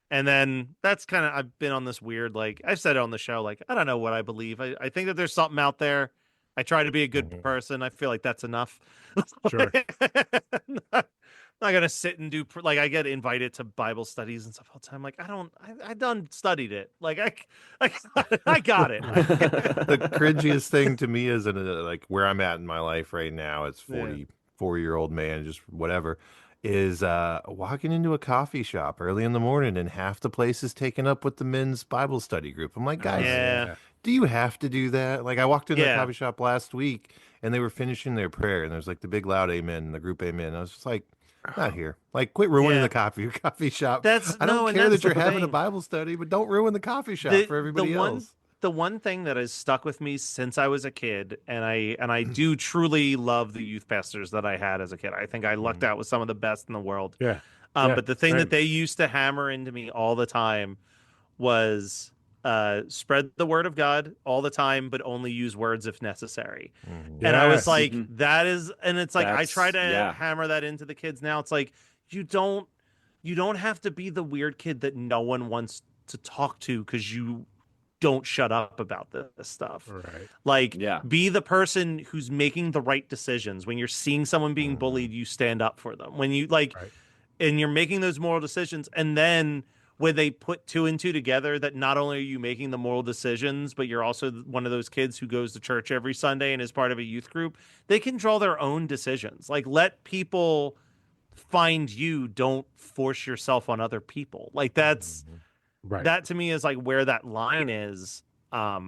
And then that's kind of, I've been on this weird, like, I've said it on the show, like, I don't know what I believe. I think that there's something out there. I try to be a good person. I feel like that's enough. Sure. Not gonna sit and do like I get invited to Bible studies and stuff all the time. Like I done studied it. Like I got it. The cringiest thing to me is like where I'm at in my life right now. It's 44-year-old man, just whatever. Is walking into a coffee shop early in the morning and half the place is taken up with the men's Bible study group. I'm like, guys, do you have to do that? Like I walked into a coffee shop last week and they were finishing their prayer and there's like the big loud amen and the group amen. I was just like, not here. Like quit ruining the coffee shop. I don't care that you're having a Bible study, but don't ruin the coffee shop for everybody else. The one thing that has stuck with me since I was a kid, and I do truly love the youth pastors that I had as a kid. I think I lucked out with some of the best in the world. But the thing that they used to hammer into me all the time was spread the word of God all the time, but only use words if necessary. And I was like, that is, and it's like, I try to hammer that into the kids now. It's like, you don't have to be the weird kid that no one wants to talk to because you don't shut up about this stuff. Right. Like, be the person who's making the right decisions. When you're seeing someone being bullied, you stand up for them. When you and you're making those moral decisions, and then when they put two and two together, that not only are you making the moral decisions, but you're also one of those kids who goes to church every Sunday and is part of a youth group, they can draw their own decisions. Like, let people find you. Don't force yourself on other people. Like, that's that to me is like where that line is. I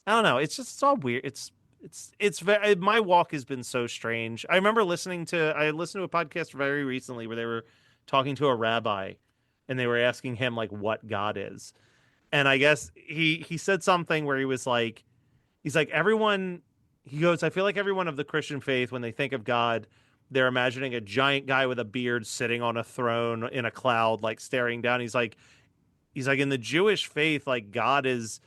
don't know. It's just, it's all weird. It's very, my walk has been so strange. I remember listening to a podcast very recently where they were talking to a rabbi and they were asking him like what God is. And I guess he said something where he was like, he's like, he goes, I feel like everyone of the Christian faith, when they think of God, they're imagining a giant guy with a beard sitting on a throne in a cloud, like staring down. He's like, in the Jewish faith, like God is,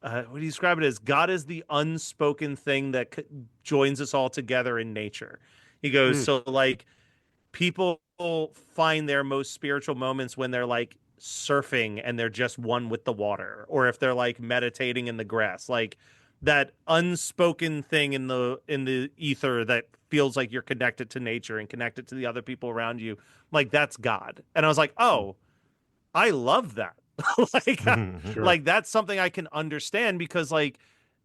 what do you describe it as? God is the unspoken thing that joins us all together in nature. He goes, so like people find their most spiritual moments when they're like surfing and they're just one with the water, or if they're like meditating in the grass, like that unspoken thing in the ether that feels like you're connected to nature and connected to the other people around you. Like, that's God. And I was like, oh, I love that. Like that's something I can understand, because like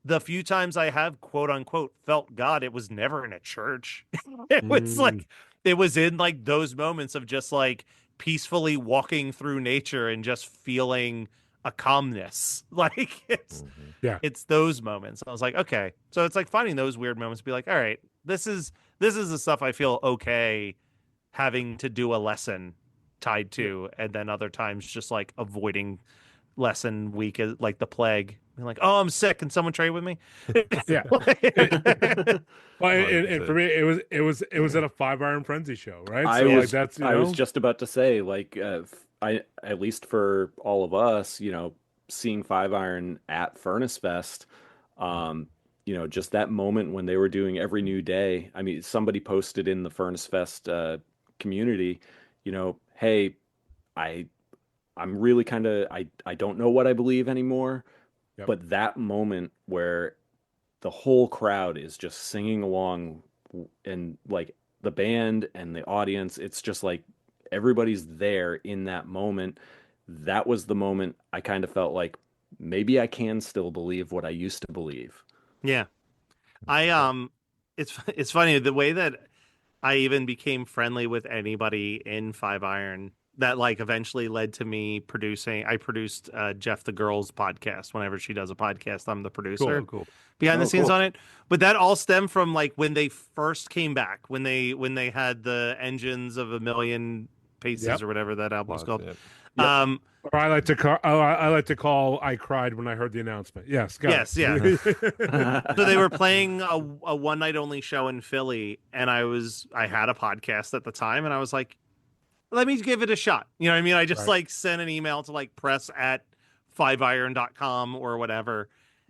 the few times I have quote unquote felt God, it was never in a church. It was like, it was in like those moments of just like peacefully walking through nature and just feeling a calmness. Like it's those moments. I was like, okay. So it's like finding those weird moments to be like, all right, this is the stuff I feel okay having to do a lesson tied to, and then other times just like avoiding lesson week as like the plague. Being like, oh, I'm sick. Can someone trade with me? Yeah. Well, and for me, it was at a 5-Iron Frenzy show, right? I was just about to say, like, I at least for all of us, seeing Five Iron at Furnace Fest, just that moment when they were doing Every New Day. I mean, somebody posted in the Furnace Fest community, hey, I'm really kind of I don't know what I believe anymore. Yep. But that moment where the whole crowd is just singing along, and like the band and the audience, it's just like everybody's there in that moment. That was the moment I kind of felt like maybe I can still believe what I used to believe. Yeah. It's funny the way that I even became friendly with anybody in Five Iron that like eventually led to me producing. I produced Jeff the Girl's podcast. Whenever she does a podcast, I'm the producer Cool. behind the scenes cool. on it. But that all stemmed from like when they first came back, when they had the Engines of a Million Paces Yep. or whatever that album was called. Yep. Or I like to call I cried when I heard the announcement. Yes, Yes, yeah. So they were playing a one night only show in Philly, and I had a podcast at the time, and I was like, let me give it a shot. You know what I mean? I just Right. like sent an email to like press@fiveiron.com or whatever,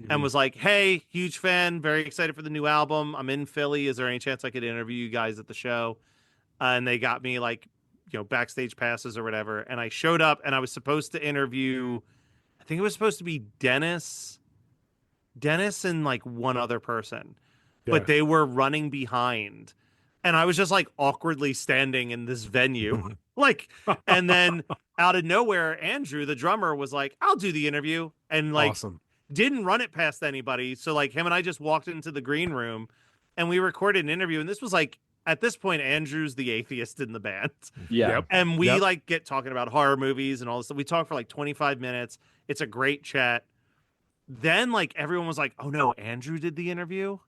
and was like, hey, huge fan, very excited for the new album. I'm in Philly. Is there any chance I could interview you guys at the show? And they got me like, backstage passes or whatever. And I showed up, and I was supposed to interview, I think it was supposed to be Dennis and like one other person, but they were running behind, and I was just like awkwardly standing in this venue, like, and then out of nowhere, Andrew, the drummer, was like, I'll do the interview, and like Awesome. didn't run it past anybody. So like him and I just walked into the green room, and we recorded an interview. And this was like, at this point, Andrew's the atheist in the band. Yeah. Yep. And we like get talking about horror movies and all this stuff. We talked for like 25 minutes. It's a great chat. Then like everyone was like, oh no, Andrew did the interview.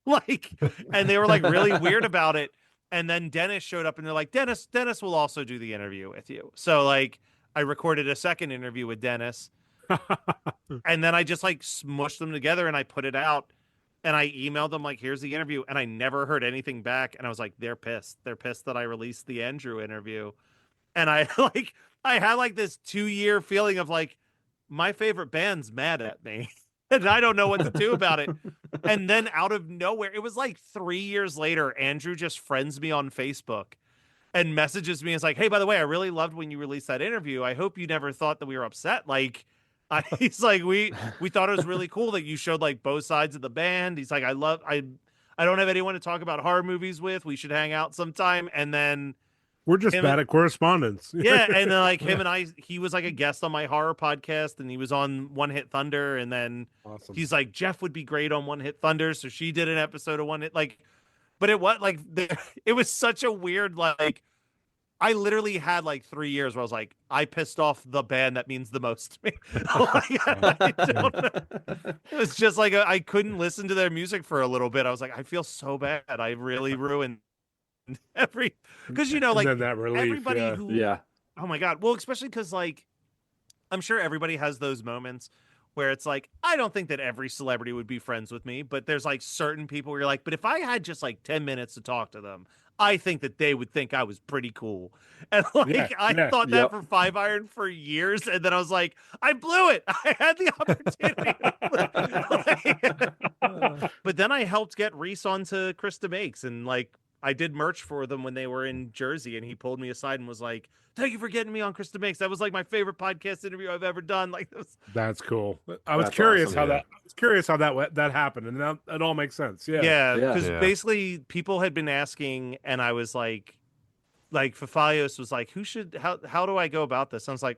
Like, and they were like really weird about it. And then Dennis showed up, and they're like, Dennis will also do the interview with you. So like I recorded a second interview with Dennis, and then I just like smushed them together and I put it out, and I emailed them like, here's the interview. And I never heard anything back. And I was like, they're pissed. They're pissed that I released the Andrew interview. And I had like this 2-year feeling of like, my favorite band's mad at me and I don't know what to do about it. And then out of nowhere, it was like 3 years later, Andrew just friends me on Facebook and messages me. It's like, hey, by the way, I really loved when you released that interview. I hope you never thought that we were upset. Like, he's like, we thought it was really cool that you showed like both sides of the band. He's like, I don't have anyone to talk about horror movies with. We should hang out sometime. And then We're just bad at correspondence. yeah, and then like him and I, he was like a guest on my horror podcast, and he was on One Hit Thunder, and then Awesome. he's like, Jeff would be great on One Hit Thunder, so she did an episode of One Hit, like, but it was such a weird, like, I literally had like 3 years where I was like, I pissed off the band that means the most to me. Like, I don't know. It was just like I couldn't listen to their music for a little bit. I was like, I feel so bad. I really ruined because like And then that relief, everybody yeah. who Yeah. oh my god, well, especially because like I'm sure everybody has those moments where it's like, I don't think that every celebrity would be friends with me, but there's like certain people where you're like, but if I had just like 10 minutes to talk to them, I think that they would think I was pretty cool. And like I thought that for Five Iron for years, and then I was like, I blew it. I had the opportunity. But then I helped get Reese onto Krista Makes, and like I did merch for them when they were in Jersey, and he pulled me aside and was like, thank you for getting me on Krista Makes. That was like my favorite podcast interview I've ever done. Like, that's cool. I was That's curious awesome, how yeah. that happened, and now it all makes sense. Yeah. yeah, because Yeah. basically people had been asking, and I was like Fafalios was like, how do I go about this? I was like,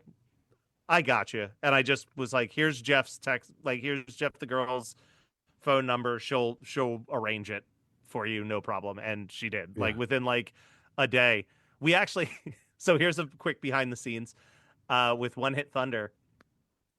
I got you. And I just was like, here's Jeff's text, like, here's Jeff the girl's phone number. She'll arrange it for you, no problem. And she did. Like within like a day. We actually so here's a quick behind the scenes with One Hit Thunder.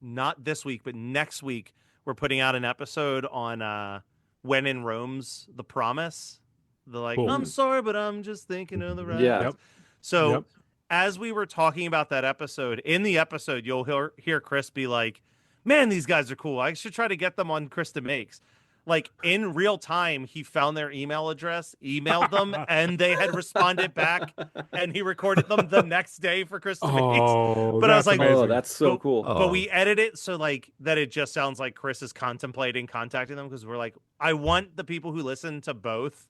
Not this week, but next week we're putting out an episode on When in Rome's The Promise. The like, Cool. I'm sorry, but I'm just thinking of the right. Yeah. Yep. So Yep. as we were talking about that episode, in the episode, you'll hear Chris be like, man, these guys are cool. I should try to get them on Krista Makes. like in real time, he found their email address, emailed them, and they had responded back, and he recorded them the next day for Christmas. Oh, But I was like, Oh, that's so cool. But we edit it so like that it just sounds like Chris is contemplating contacting them, because we're like, I want the people who listen to both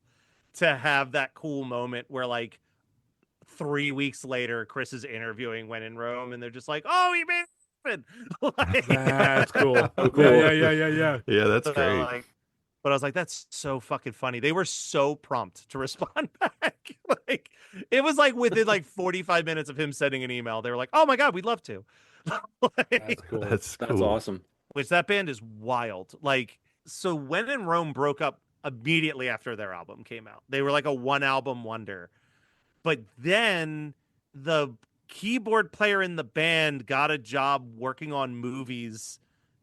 to have that cool moment where like 3 weeks later, Chris is interviewing When in Rome, and they're just like, "Oh, he made it happen!" Like, that's cool. Cool. Yeah. Yeah, that's so, great. like, but I was like, "That's so fucking funny." They were so prompt to respond back. Like, it was like within like 45 minutes of him sending an email, they were like, "Oh my god, we'd love to." That's cool. That's cool. That's awesome. Which that band is wild. Like, so When in Rome broke up immediately after their album came out. They were like a one album wonder. But then the keyboard player in the band got a job working on movies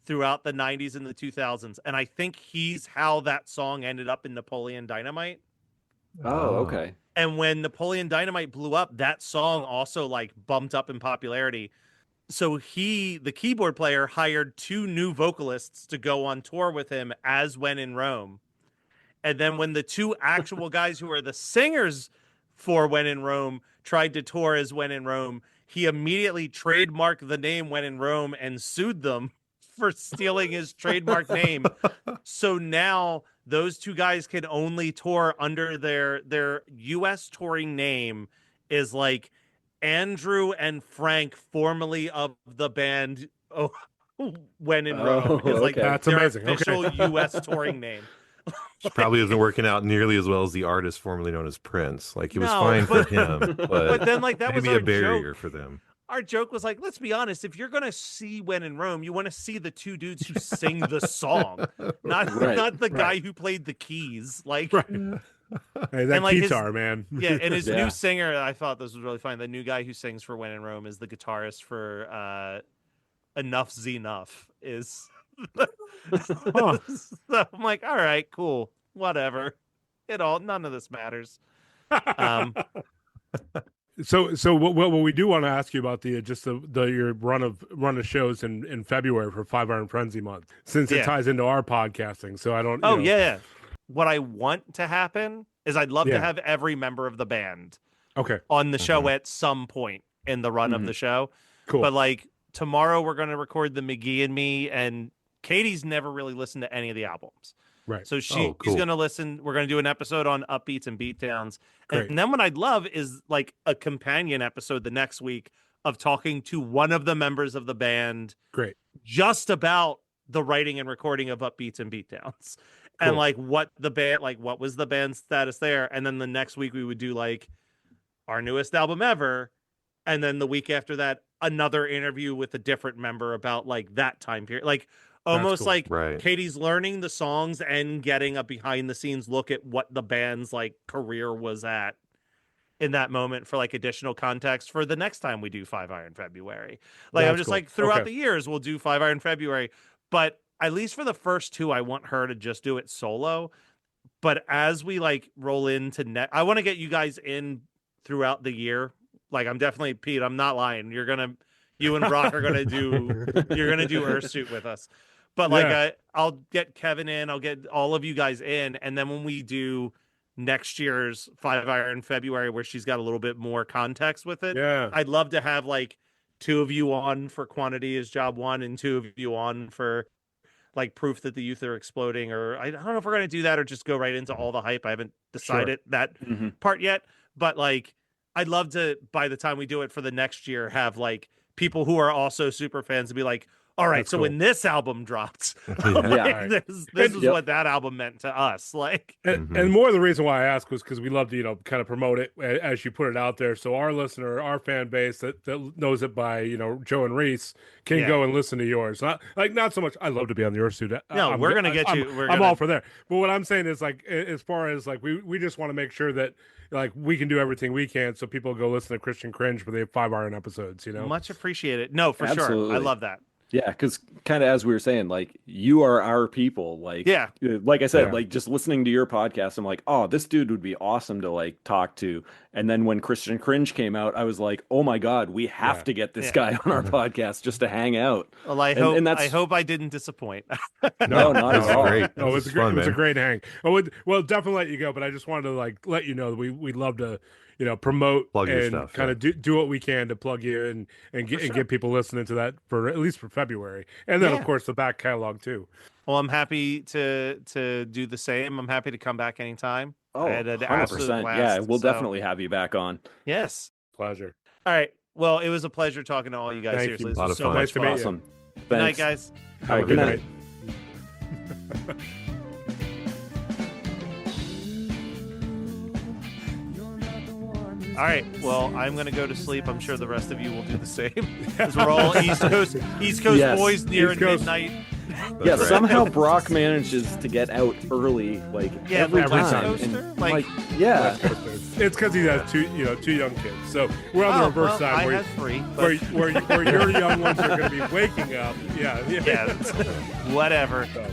throughout the 90s and the 2000s. And I think he's how that song ended up in Napoleon Dynamite. Oh, okay. And when Napoleon Dynamite blew up, that song also like bumped up in popularity. So the keyboard player, hired 2 new vocalists to go on tour with him as When in Rome. And then when the 2 actual guys who are the singers for When in Rome tried to tour as When in Rome, he immediately trademarked the name When in Rome and sued them for stealing his trademark name. So now those 2 guys can only tour under their US touring name is like Andrew and Frank, formerly of the band When in Rome, is like That's their amazing. official US touring name. Probably isn't working out nearly as well as the artist formerly known as Prince. Like, it was No, fine for but- him, But then like that was maybe our a barrier joke. for them. Our joke was like, let's be honest, if you're gonna see When in Rome, you want to see the 2 dudes who sing the song, not the guy who played the keys. Like, Right. Hey, that and, like, guitar, man. yeah, and his Yeah. new singer, I thought this was really funny. The new guy who sings for When in Rome is the guitarist for Enough's Enough. Is Huh. so I'm like, all right, cool, whatever. None of this matters. So what we do want to ask you about your run of shows in February for 5 Iron Frenzy month, since it Yeah. ties into our podcasting. So I don't. Oh yeah. What I want to happen is I'd love Yeah. to have every member of the band Okay. on the show at some point in the run of the show. Cool. But like tomorrow we're going to record the McGee and Me, and Katie's never really listened to any of the albums. Right. So Oh, she's cool. going to listen. We're going to do an episode on upbeats and beatdowns. Great. And then what I'd love is like a companion episode the next week of talking to one of the members of the band Great. just about the writing and recording of upbeats and beatdowns. And Cool. like what was the band's status there? And then the next week we would do like our newest album ever. And then the week after that, another interview with a different member about like that time period. Like almost cool. like Right. Katie's learning the songs and getting a behind the scenes look at what the band's like career was at in that moment for like additional context for the next time we do 5 Iron February. Like I'm That's just cool. like throughout Okay. the years we'll do 5 Iron February, but at least for the first 2 I want her to just do it solo. But as we like roll into I want to get you guys in throughout the year. Like I'm definitely Pete, I'm not lying. You and Brock are gonna do Earthsuit with us. But like Yeah. I'll get Kevin in, I'll get all of you guys in, and then when we do next year's 5 Iron February where she's got a little bit more context with it, Yeah. I'd love to have like 2 of you on for Quantity is Job 1 and 2 of you on for like Proof that the Youth are Exploding, or I don't know if we're going to do that or just go right into all the hype. I haven't decided that part yet, but like I'd love to, by the time we do it for the next year, have like people who are also super fans to be like, all right, That's so cool. when this album dropped, Yeah. this is what that album meant to us. Like, And more of the reason why I asked was because we love to, kind of promote it as you put it out there. So our listener, our fan base that knows it by, Joe and Reese can Yeah. go and listen to yours. Not so much. I love to be on the Earthsuit. No, we're gonna get you. I'm all for there. But what I'm saying is like, as far as like, we just want to make sure that like we can do everything we can so people go listen to Christian Cringe for the 5 Iron episodes. much appreciated. No, for sure. I Absolutely. love that. Yeah, because kind of as we were saying, like you are our people. Like, Yeah. like I said, Yeah. like just listening to your podcast, I'm like, oh, this dude would be awesome to like talk to. And then when Christian Cringe came out, I was like, oh my God, we have Yeah. to get this Yeah. guy on our podcast just to hang out. Well, I hope I didn't disappoint. No, not This at is all. great. No, This it is was fun, it was a man. great hang. Well, definitely let you go, but I just wanted to like let you know that we'd love to, promote Plug your and stuff, kind of do what we can to plug you and get people listening to that for at least for February, and then Yeah. of course the back catalog too. Well, I'm happy to do the same. I'm happy to come back anytime. Oh, I had an absolute 100%. blast, Yeah, we'll so- definitely have you back on. Yes. Pleasure. All right. Well, it was a pleasure talking to all you guys. Thank Seriously, you. this A lot was of so fun. much Nice to fun. meet you. Awesome. Good night, Thanks. guys. Have All a right, good good night. All right. Well, I'm going to go to sleep. I'm sure the rest of you will do the same. Because we're all East Coast Yes. boys near East Coast. midnight. Yeah, right. somehow Brock manages to get out early, like Yeah, every but time. West And, Coaster? like, Like- yeah, It's because he has two young kids. So we're on the reverse well, side I where, had three. where, But where your young ones are going to be waking up. Yeah. yeah, whatever. So,